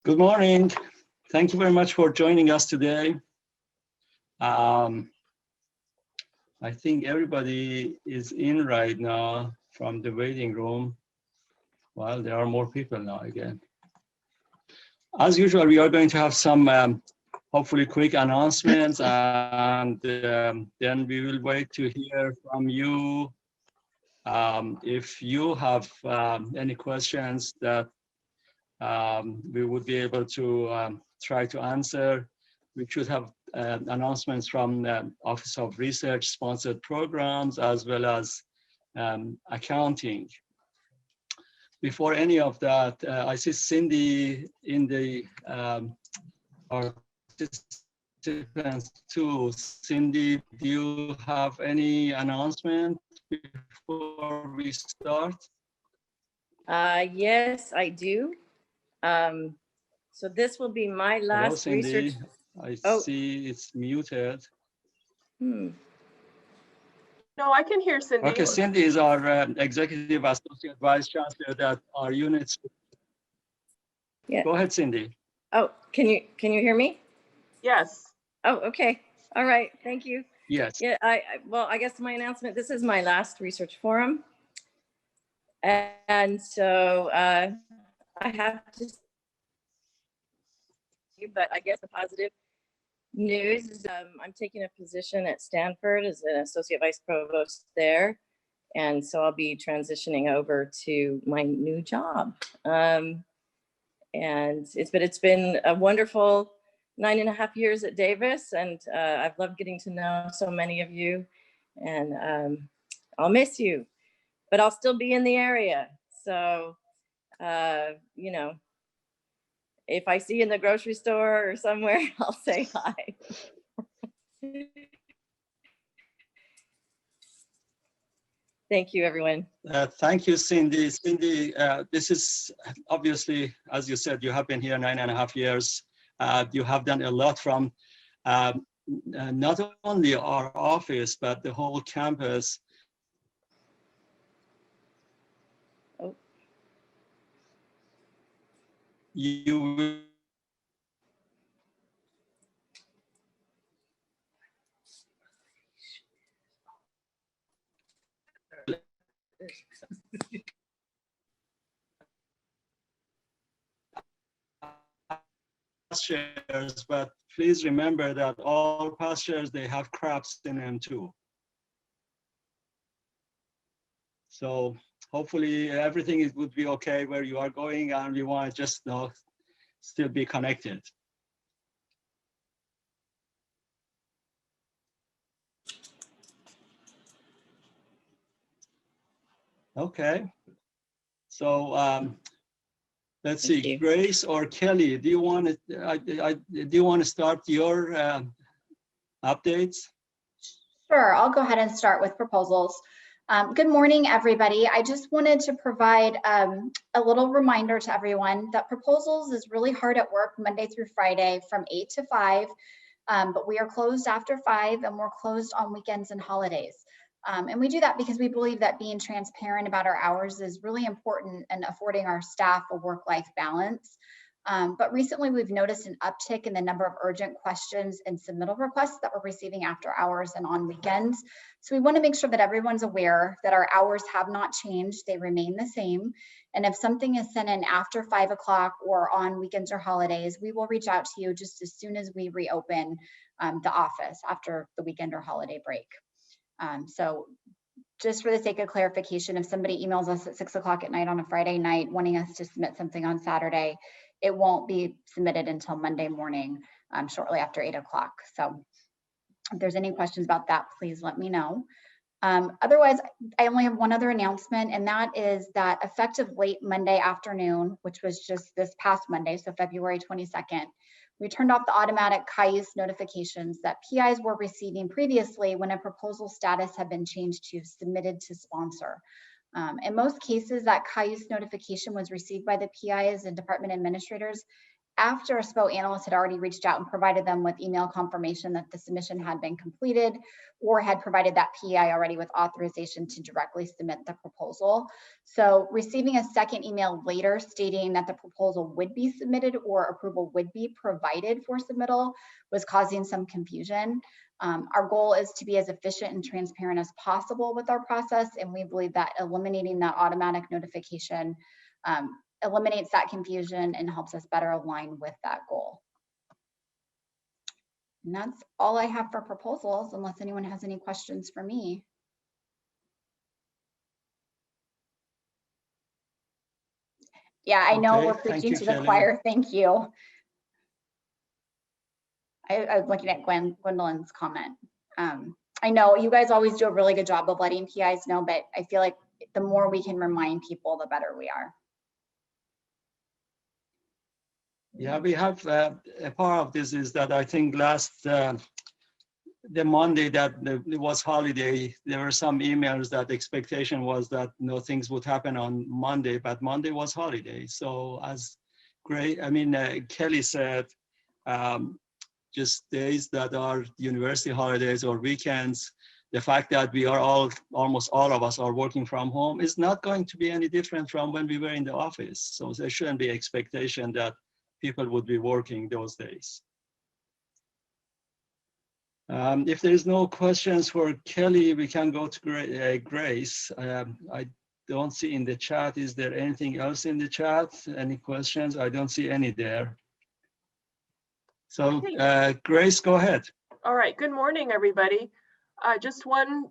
Good morning. Thank you very much for joining us today. I think everybody is in right now from the waiting room. Well, there are more people now again. As usual, we are going to have some hopefully quick announcements, and then we will wait to hear from you. If you have any questions that we would be able to try to answer. We should have announcements from the Office of Research sponsored programs as well as accounting. Before any of that, I see Cindy in the participants too. Cindy, do you have any announcement before we start? Yes, I do. So this will be my last Hello, Cindy. research. I see it's muted. No, I can hear Cindy. Okay, Cindy is our Executive Associate Vice Chancellor that our units. Yeah. Go ahead, Cindy. Oh, can you hear me? Yes. Oh, okay. All right. Thank you. Yes. Yeah. Well, I guess my announcement. This is my last research forum, and so I have to. But I guess the positive news is I'm taking a position at Stanford as an associate vice provost there, and so I'll be transitioning over to my new job. And it's been a wonderful 9.5 years at Davis, and I've loved getting to know so many of you, and I'll miss you, but I'll still be in the area. So you know, if I see you in the grocery store or somewhere, I'll say hi. Thank you, everyone. Thank you, Cindy. Cindy, this is obviously, as you said, you have been here 9.5 years. You have done a lot from not only our office, but the whole campus. Oh. You will shares, but please remember that all past shares, they have craps in them too. So hopefully everything would be okay where you are going, and we want to just still be connected. Okay. So let's see, Grace or Kelly, do you want to start your updates? Sure, I'll go ahead and start with proposals. Good morning, everybody. I just wanted to provide a little reminder to everyone that proposals is really hard at work Monday through Friday from 8 to 5, but we are closed after 5 and we're closed on weekends and holidays. And we do that because we believe that being transparent about our hours is really important and affording our staff a work-life balance. But recently we've noticed an uptick in the number of urgent questions and submittal requests that we're receiving after hours and on weekends. So we want to make sure that everyone's aware that our hours have not changed, they remain the same. And if something is sent in after 5 o'clock or on weekends or holidays, we will reach out to you just as soon as we reopen the office after the weekend or holiday break. So just for the sake of clarification, if somebody emails us at 6 o'clock at night on a Friday night wanting us to submit something on Saturday, it won't be submitted until Monday morning, shortly after 8 o'clock. So if there's any questions about that, please let me know. Otherwise, I only have one other announcement, and that is that effective late Monday afternoon, which was just this past Monday, so February 22nd, we turned off the automatic Cayuse notifications that PIs were receiving previously when a proposal status had been changed to submitted to sponsor. In most cases, that Cayuse notification was received by the PIs and department administrators after a SPO analyst had already reached out and provided them with email confirmation that the submission had been completed, or had provided that PEI already with authorization to directly submit the proposal. So receiving a second email later stating that the proposal would be submitted or approval would be provided for submittal was causing some confusion. Our goal is to be as efficient and transparent as possible with our process, and we believe that eliminating that automatic notification eliminates that confusion and helps us better align with that goal. And that's all I have for proposals, unless anyone has any questions for me. Yeah, I know Okay, we're thank preaching you, to the Kelly. choir. Thank you. I was looking at Gwendolyn's comment. I know you guys always do a really good job of letting PIs know, but I feel like the more we can remind people, the better we are. Yeah, we have a part of this is that I think last the Monday that it was holiday, there were some emails that the expectation was that things would happen on Monday, but Monday was holiday. So as Kelly said, just days that are university holidays or weekends, the fact that we are almost all of us are working from home is not going to be any different from when we were in the office. So there shouldn't be expectation that people would be working those days. If there is no questions for Kelly, we can go to Grace. I don't see in the chat. Is there anything else in the chat? Any questions? I don't see any there. So Grace, go ahead. All right, good morning, everybody. Just one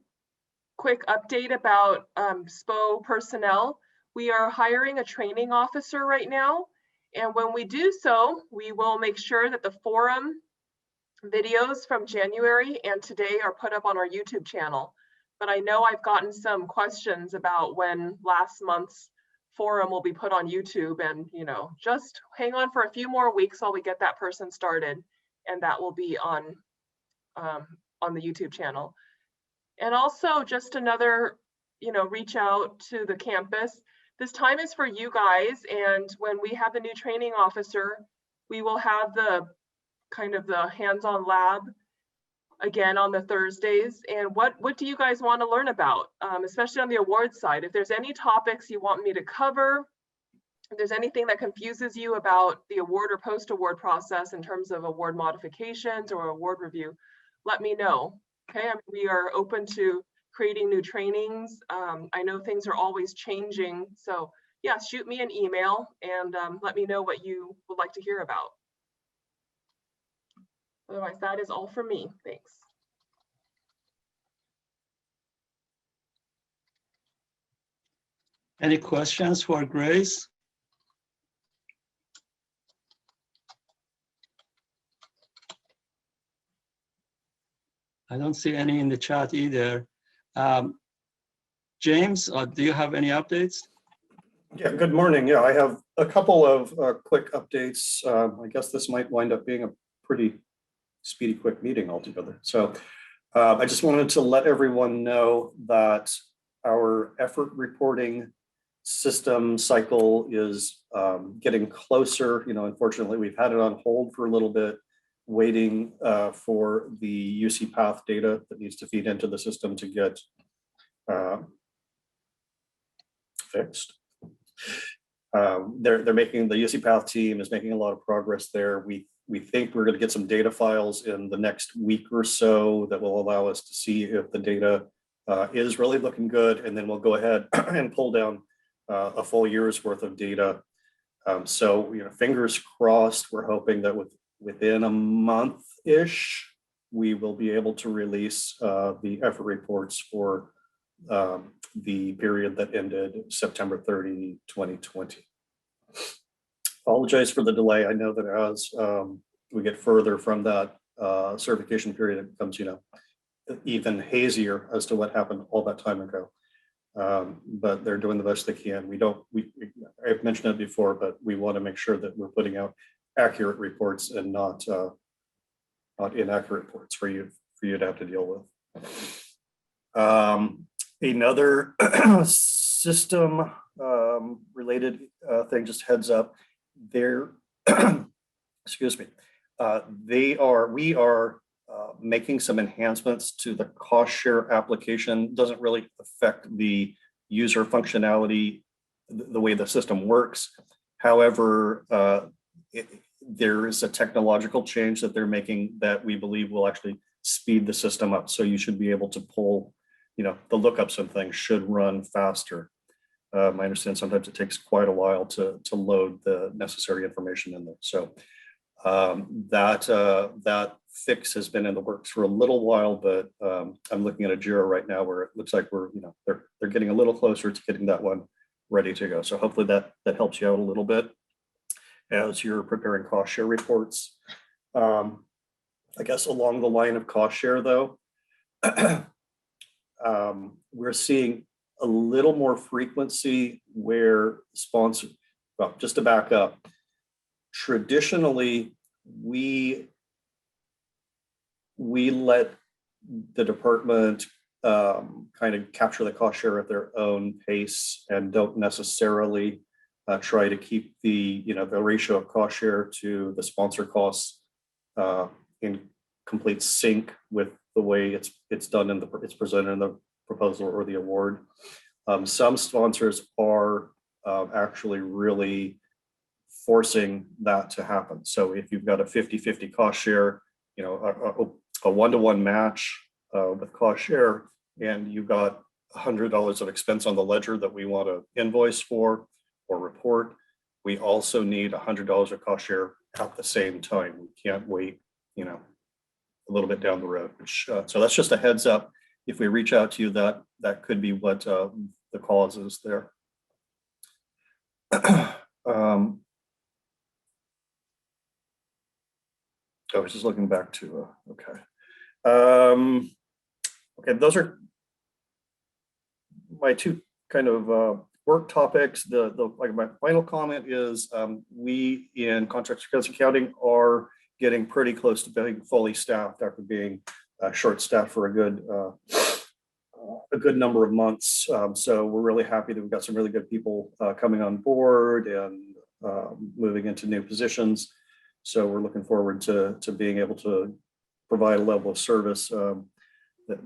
quick update about SPO personnel. We are hiring a training officer right now. And when we do so, we will make sure that the forum videos from January and today are put up on our YouTube channel. But I know I've gotten some questions about when last month's forum will be put on YouTube, and just hang on for a few more weeks while we get that person started, and that will be on the YouTube channel. And also just another, reach out to the campus. This time is for you guys, and when we have the new training officer, we will have the hands-on lab again on the Thursdays. And what do you guys want to learn about, especially on the award side? If there's any topics you want me to cover, if there's anything that confuses you about the award or post-award process in terms of award modifications or award review, let me know. Okay, we are open to creating new trainings. I know things are always changing, so yeah, shoot me an email and let me know what you would like to hear about. Otherwise, that is all for me. Thanks. Any questions for Grace? I don't see any in the chat either. James, do you have any updates? Yeah, good morning. Yeah, I have a couple of quick updates. I guess this might wind up being a pretty speedy, quick meeting altogether. So I just wanted to let everyone know that our effort reporting system cycle is getting closer. Unfortunately, we've had it on hold for a little bit, waiting for the UC Path data that needs to feed into the system to get fixed. They're making, the UC Path team is making a lot of progress there. We think we're going to get some data files in the next week or so that will allow us to see if the data is really looking good, and then we'll go ahead and pull down a full year's worth of data. So fingers crossed, we're hoping that within a month-ish, we will be able to release the effort reports for the period that ended September 30, 2020. Apologize for the delay. I know that as we get further from that certification period, it becomes, even hazier as to what happened all that time ago. But they're doing the best they can. I've mentioned it before, but we want to make sure that we're putting out accurate reports and not inaccurate reports for you to have to deal with. Another system related thing, just heads up, there excuse me, we are making some enhancements to the cost share application. Doesn't really affect the user functionality, the way the system works. However, there is a technological change that they're making that we believe will actually speed the system up. So you should be able to pull, you know, the lookups and things should run faster. I understand sometimes it takes quite a while to load the necessary information in there. So that fix has been in the works for a little while, but I'm looking at a Jira right now where it looks like we're, you know, they're getting a little closer to getting that one ready to go. So hopefully that helps you out a little bit as you're preparing cost share reports. I guess along the line of cost share though, we're seeing a little more frequency where sponsors, well, just to back up, traditionally, we let the department kind of capture the cost share at their own pace and don't necessarily try to keep the, you know, the ratio of cost share to the sponsor costs in complete sync with the way it's done in it's presented in the proposal or the award. Some sponsors are actually really forcing that to happen. So if you've got a 50-50 cost share, you know, a one-to-one match with cost share, and you've got $100 of expense on the ledger that we want to invoice for or report, we also need $100 of cost share at the same time. We can't wait, you know, a little bit down the road. Which, so that's just a heads up. If we reach out to you, that could be what the cause is there. I was just looking back to, okay. Okay, those are my two kind of work topics. Like my final comment is we in contracts accounting are getting pretty close to being fully staffed after being short staffed for a good number of months. So we're really happy that we've got some really good people coming on board and moving into new positions. So we're looking forward to being able to provide a level of service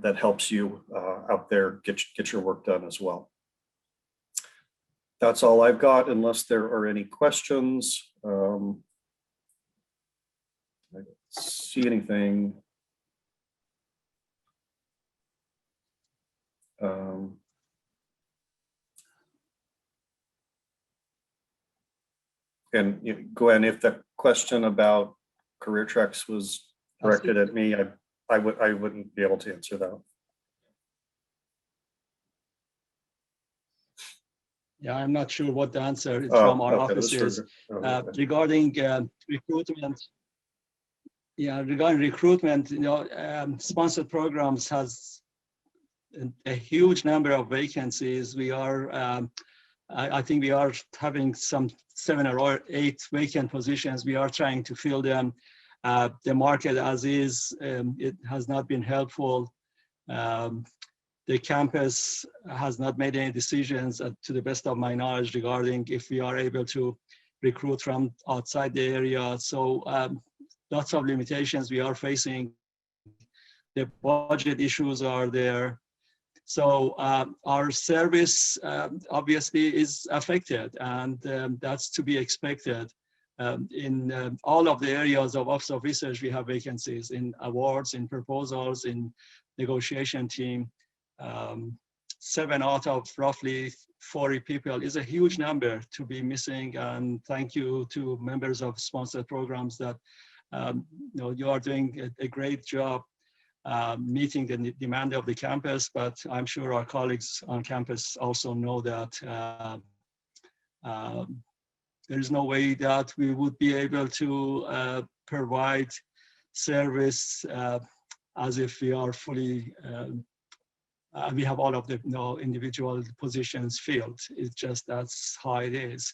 that helps you out there get your work done as well. That's all I've got, unless there are any questions. I don't see anything. And Gwen, if the question about career tracks was directed at me, I wouldn't be able to answer that. Yeah, I'm not sure what the answer is from our offices regarding recruitment. Yeah, regarding recruitment, you know, sponsored programs has a huge number of vacancies. We are, I think we are having some 7 or 8 vacant positions. We are trying to fill them. The market as is, it has not been helpful. The campus has not made any decisions to the best of my knowledge regarding if we are able to recruit from outside the area. So lots of limitations we are facing. The budget issues are there. So our service obviously is affected, and that's to be expected. In all of the areas of Office of Research, we have vacancies in awards, in proposals, in negotiation team. 7 out of roughly 40 people is a huge number to be missing. And thank you to members of sponsored programs that you know, you are doing a great job meeting the demand of the campus, but I'm sure our colleagues on campus also know that there is no way that we would be able to provide service as if we are fully, we have all of the individual positions filled. It's just that's how it is.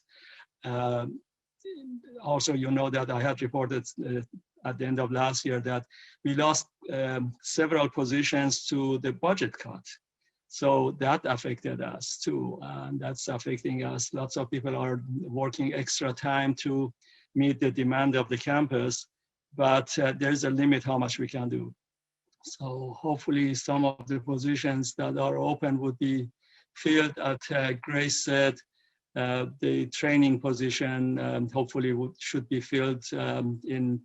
Also, you know that I had reported at the end of last year that we lost several positions to the budget cut. So that affected us too, and that's affecting us. Lots of people are working extra time to meet the demand of the campus, but there's a limit how much we can do. So hopefully some of the positions that are open would be filled. At Grace said, the training position hopefully should be filled in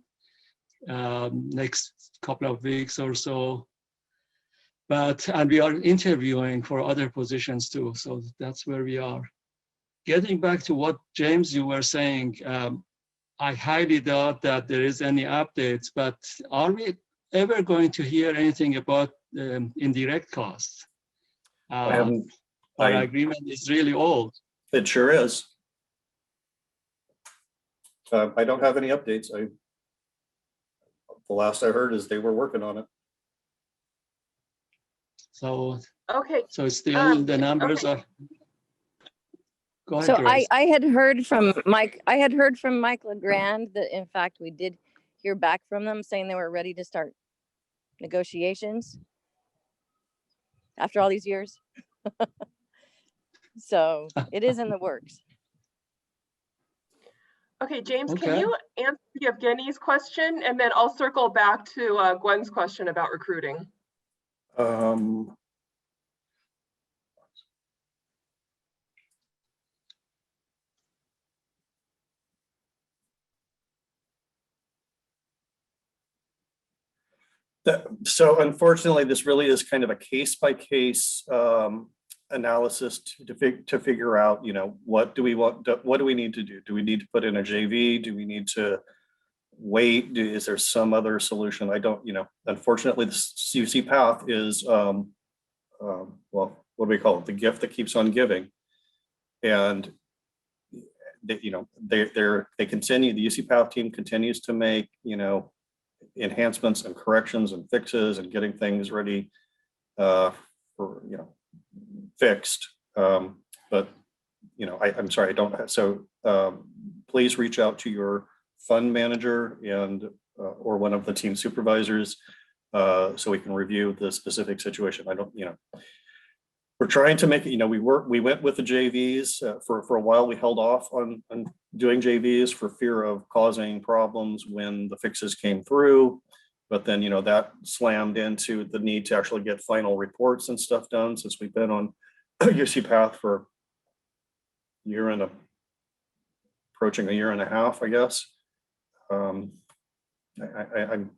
next couple of weeks or so. And we are interviewing for other positions too. So that's where we are. Getting back to what James, you were saying, I highly doubt that there is any updates, but are we ever going to hear anything about indirect costs? Our agreement is really old. It sure is. I don't have any updates. The last I heard is they were working on it. So Okay. So still the numbers okay. are. Go ahead, So Grace. I had heard from Mike LeGrand that in fact we did hear back from them saying they were ready to start negotiations after all these years. So it is in the works. Okay, James, Okay. can you answer Evgeny's question? And then I'll circle back to Gwen's question about recruiting. So unfortunately, this really is kind of a case-by-case analysis to figure out, you know, what do we want, what do we need to do? Do we need to put in a JV? Do we need to wait? Is there some other solution? I don't, you know, unfortunately, the UC path is, well, what do we call it? The gift that keeps on giving. And, you know, they continue, the UC path team continues to make, you know, enhancements and corrections and fixes and getting things ready for, you know, fixed. But, you know, I'm sorry, I don't have, so please reach out to your fund manager and or one of the team supervisors so we can review the specific situation. I don't, you know, we're trying to make it, you know, we went with the JVs for a while. We held off on doing JVs for fear of causing problems when the fixes came through. But then, you know, that slammed into the need to actually get final reports and stuff done since we've been on UC path for approaching a year and a half, I guess. I'm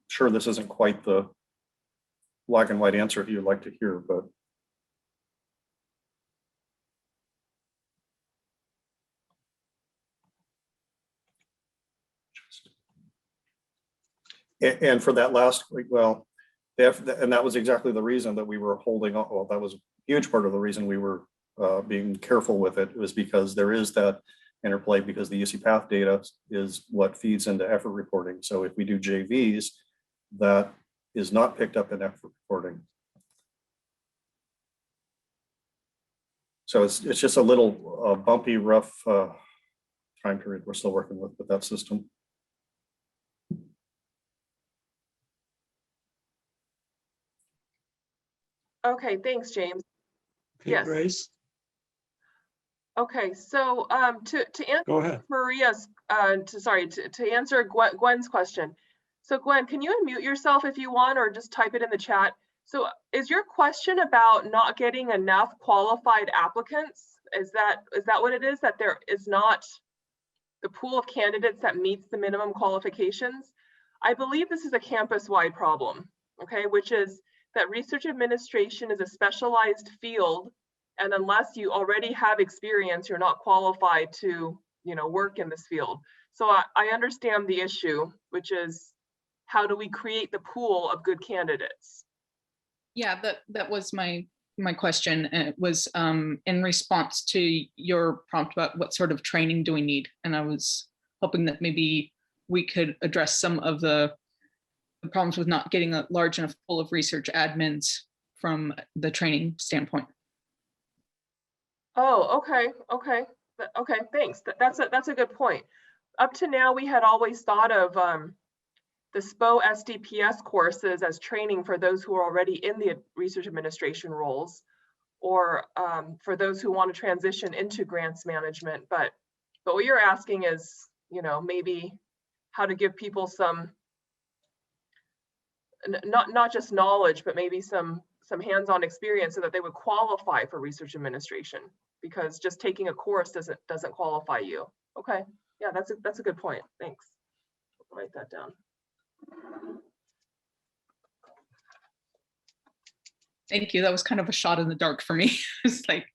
sure this isn't quite the black and white answer you'd like to hear, but and for that last week, well, and that was exactly the reason that we were holding on. Well, that was a huge part of the reason we were being careful with it, was because there is that interplay, because the UC path data is what feeds into effort reporting. So if we do JVs, that is not picked up in effort reporting. So it's just a little bumpy, rough time period we're still working with that system. Okay, thanks, James. Okay, Yes. Grace. Okay, so to answer Go ahead. Maria's, to answer Gwen's question. So Gwen, can you unmute yourself if you want, or just type it in the chat? So is your question about not getting enough qualified applicants? Is that what it is, that there is not the pool of candidates that meets the minimum qualifications? I believe this is a campus-wide problem, okay, which is that research administration is a specialized field, and unless you already have experience, you're not qualified to, you know, work in this field. So I understand the issue, which is how do we create the pool of good candidates? Yeah, that was my question, and it was in response to your prompt about what sort of training do we need, and I was hoping that maybe we could address some of the problems with not getting a large enough pool of research admins from the training standpoint. Oh, okay, thanks. That's a good point. Up to now, we had always thought of the SPO SDPS courses as training for those who are already in the research administration roles, or for those who want to transition into grants management. But what you're asking is, you know, maybe how to give people some, not just knowledge, but maybe some hands-on experience so that they would qualify for research administration, because just taking a course doesn't qualify you. Okay, yeah, that's a good point. Thanks. I'll write that down. Thank you. That was kind of a shot in the dark for me. It's like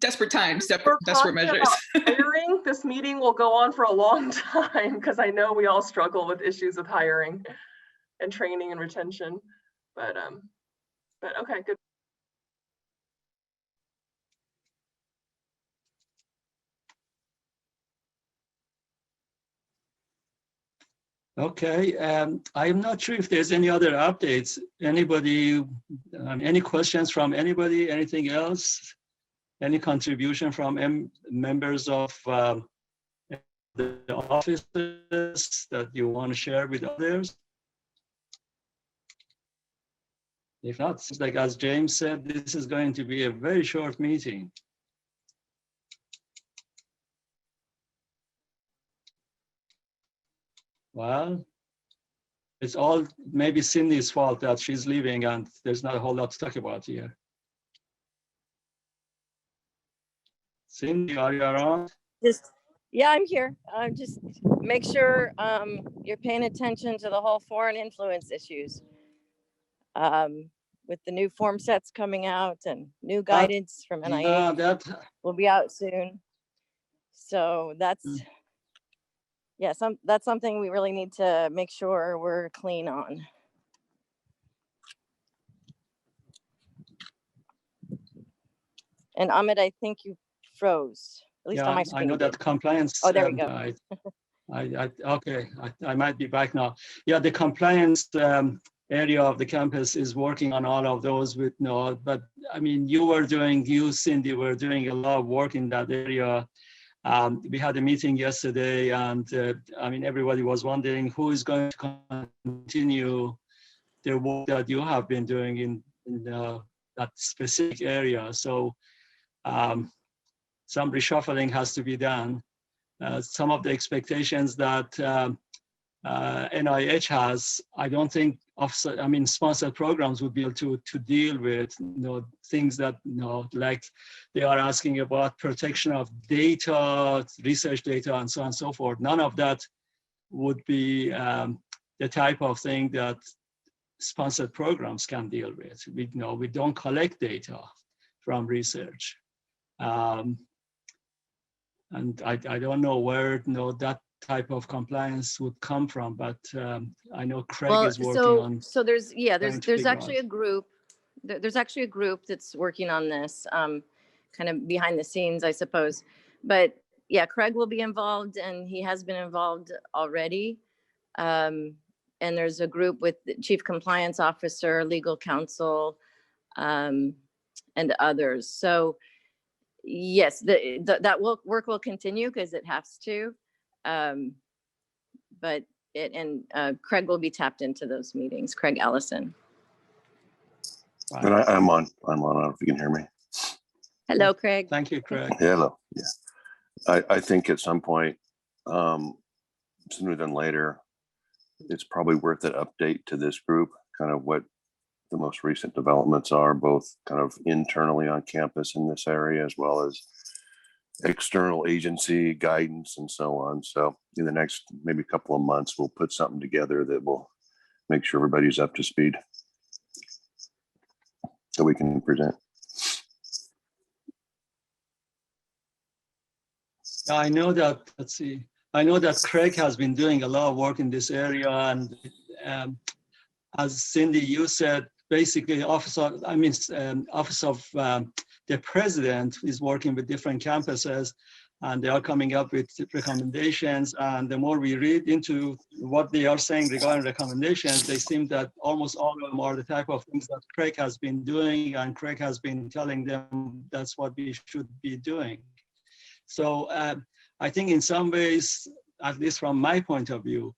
desperate times, We're desperate talking measures. about hiring. This meeting will go on for a long time because I know we all struggle with issues with hiring and training and retention. But okay, good. Okay, I'm not sure if there's any other updates. Anybody, any questions from anybody, anything else? Any contribution from members of the offices that you want to share with others? If not, it's like as James said, this is going to be a very short meeting. Well, it's all maybe Cindy's fault that she's leaving and there's not a whole lot to talk about here. Cindy, are you around? Yeah, I'm here. Just make sure you're paying attention to the whole foreign influence issues. With the new form sets coming out and new guidance from NIH will be out soon. So that's, yeah, that's something we really need to make sure we're clean on. And Ahmed, I think you froze, at least on my screen. I know that compliance. Oh, there we go. Okay, I might be back now. Yeah, the compliance area of the campus is working on all of those with but I mean, you, Cindy, were doing a lot of work in that area. We had a meeting yesterday and I mean, everybody was wondering who is going to continue the work that you have been doing in that specific area. So some reshuffling has to be done. Some of the expectations that NIH has, I don't think sponsored programs would be able to deal with things that like they are asking about protection of data, research data, and so on and so forth. None of that would be the type of thing that sponsored programs can deal with. We don't collect data from research. And I don't know where that type of compliance would come from, but I know Craig is working on. So there's actually a group. There's actually a group that's working on this, kind of behind the scenes, I suppose. But yeah, Craig will be involved, and he has been involved already. And there's a group with the Chief Compliance Officer, Legal Counsel, and others. So yes, that work will continue because it has to. But Craig will be tapped into those meetings. Craig Allison. And I'm on. I don't know if you can hear me. Hello, Craig. Thank you, Craig. Hello. Yeah, I think at some point, sooner than later, it's probably worth an update to this group, kind of what the most recent developments are, both kind of internally on campus in this area, as well as external agency guidance and so on. So in the next maybe couple of months, we'll put something together that will make sure everybody's up to speed that we can present. I know that, let's see, I know that Craig has been doing a lot of work in this area, and as Cindy, you said, basically Office of the President is working with different campuses, and they are coming up with recommendations. And the more we read into what they are saying regarding recommendations, they seem that almost all of them are the type of things that Craig has been doing, and Craig has been telling them that's what we should be doing. So I think in some ways, at least from my point of view,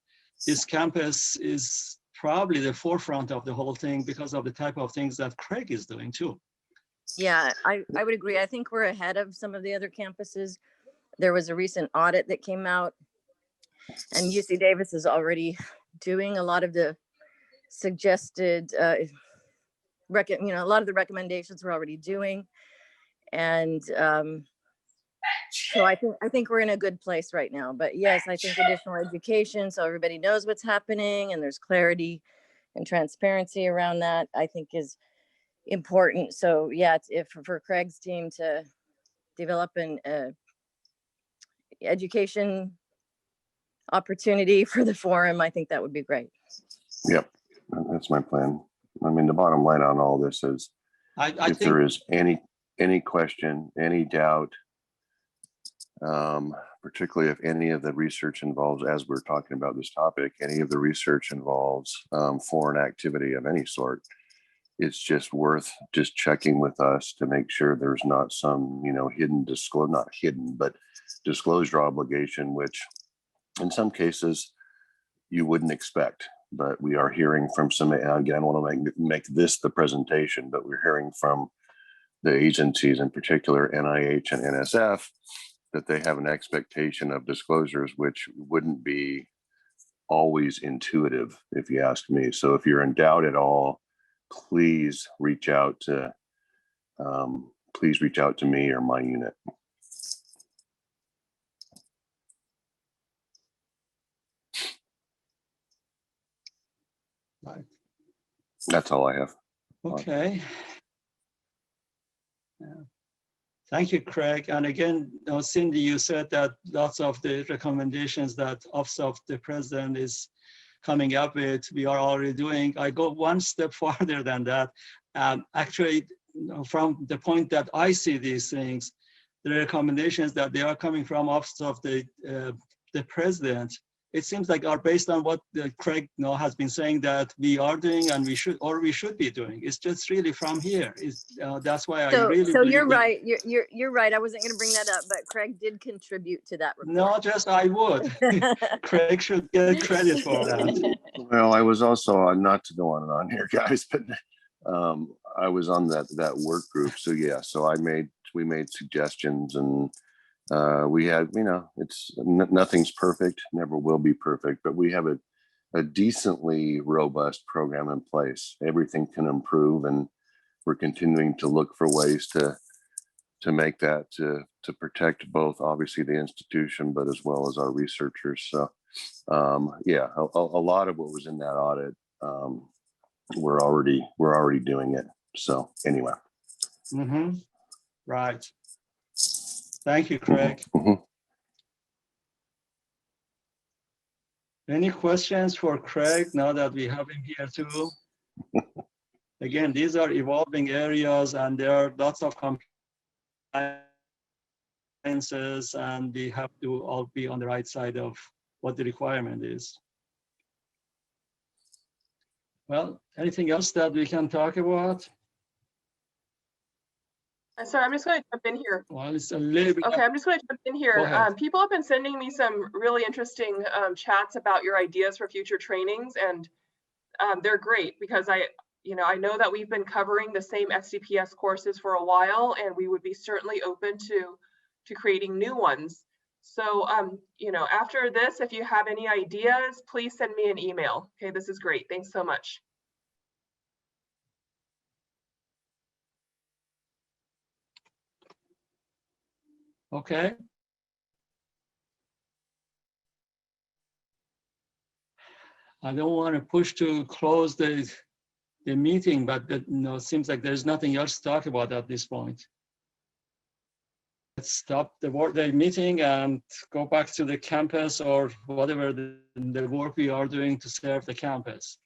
this campus is probably the forefront of the whole thing because of the type of things that Craig is doing too. Yeah, I would agree. I think we're ahead of some of the other campuses. There was a recent audit that came out And UC Davis is already doing a lot of the suggested, a lot of the recommendations we're already doing. And so I think we're in a good place right now. But yes, I think additional education so everybody knows what's happening and there's clarity and transparency around that, I think is important. So yeah, if for Craig's team to develop an education opportunity for the forum, I think that would be great. Yep, that's my plan. I mean, the bottom line on all this is, I if think there is any question, any doubt, particularly if any of the research involves, as we're talking about this topic, any of the research involves foreign activity of any sort, it's just worth just checking with us to make sure there's not some, hidden disclosure, not hidden, but disclosure obligation, which in some cases you wouldn't expect. But we are hearing from some, and again, I want to make this the presentation, but we're hearing from the agencies, in particular NIH and NSF, that they have an expectation of disclosures which wouldn't be always intuitive, if you ask me. So if you're in doubt at all, please reach out to me or my unit. Right. That's all I have. Okay. Yeah. Thank you, Craig. And again, Cindy, you said that lots of the recommendations that Office of the President is coming up with, we are already doing. I go one step farther than that. Actually, from the point that I see these things, the recommendations that they are coming from Office of the President, it seems like are based on what Craig has been saying that we are doing and we should be doing. It's just really from here. That's why I really. So you're right. You're right. I wasn't going to bring that up, but Craig did contribute to that report. No, just I would. Craig should get credit for that. Well, I was also, not to go on and on here, guys, but I was on that work group. So yeah, so we made suggestions, and we had, it's nothing's perfect, never will be perfect, but we have a decently robust program in place. Everything can improve, and we're continuing to look for ways to make that, to protect both obviously the institution, but as well as our researchers. So yeah, a lot of what was in that audit, we're already doing it. So anyway. Mm-hmm. Right. Thank you, Craig. Mm-hmm. Any questions for Craig now that we have him here too? Again, these are evolving areas and there are lots of compliances, and we have to all be on the right side of what the requirement is. Well, anything else that we can talk about? Sorry, I'm just going to jump in here. Well, it's a little bit. Okay, I'm just going to jump in here. People have been sending me some really interesting chats about your ideas for future trainings, and they're great because I know that we've been covering the same FCPS courses for a while, and we would be certainly open to creating new ones. So, after this, if you have any ideas, please send me an email. Okay, this is great. Thanks so much. Okay. I don't want to push to close the meeting, but it seems like there's nothing else to talk about at this point. Let's stop the meeting and go back to the campus or whatever the work we are doing to serve the campus.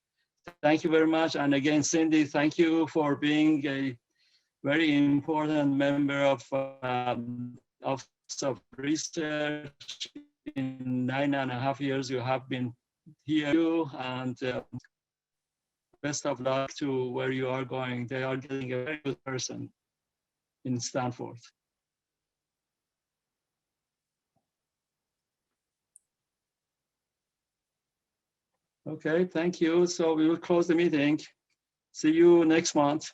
Thank you very much. And again, Cindy, thank you for being a very important member of research. In 9.5 years you have been here, and best of luck to where you are going. They are getting a very good person in Stanford. Okay, thank you. So we will close the meeting. See you next month.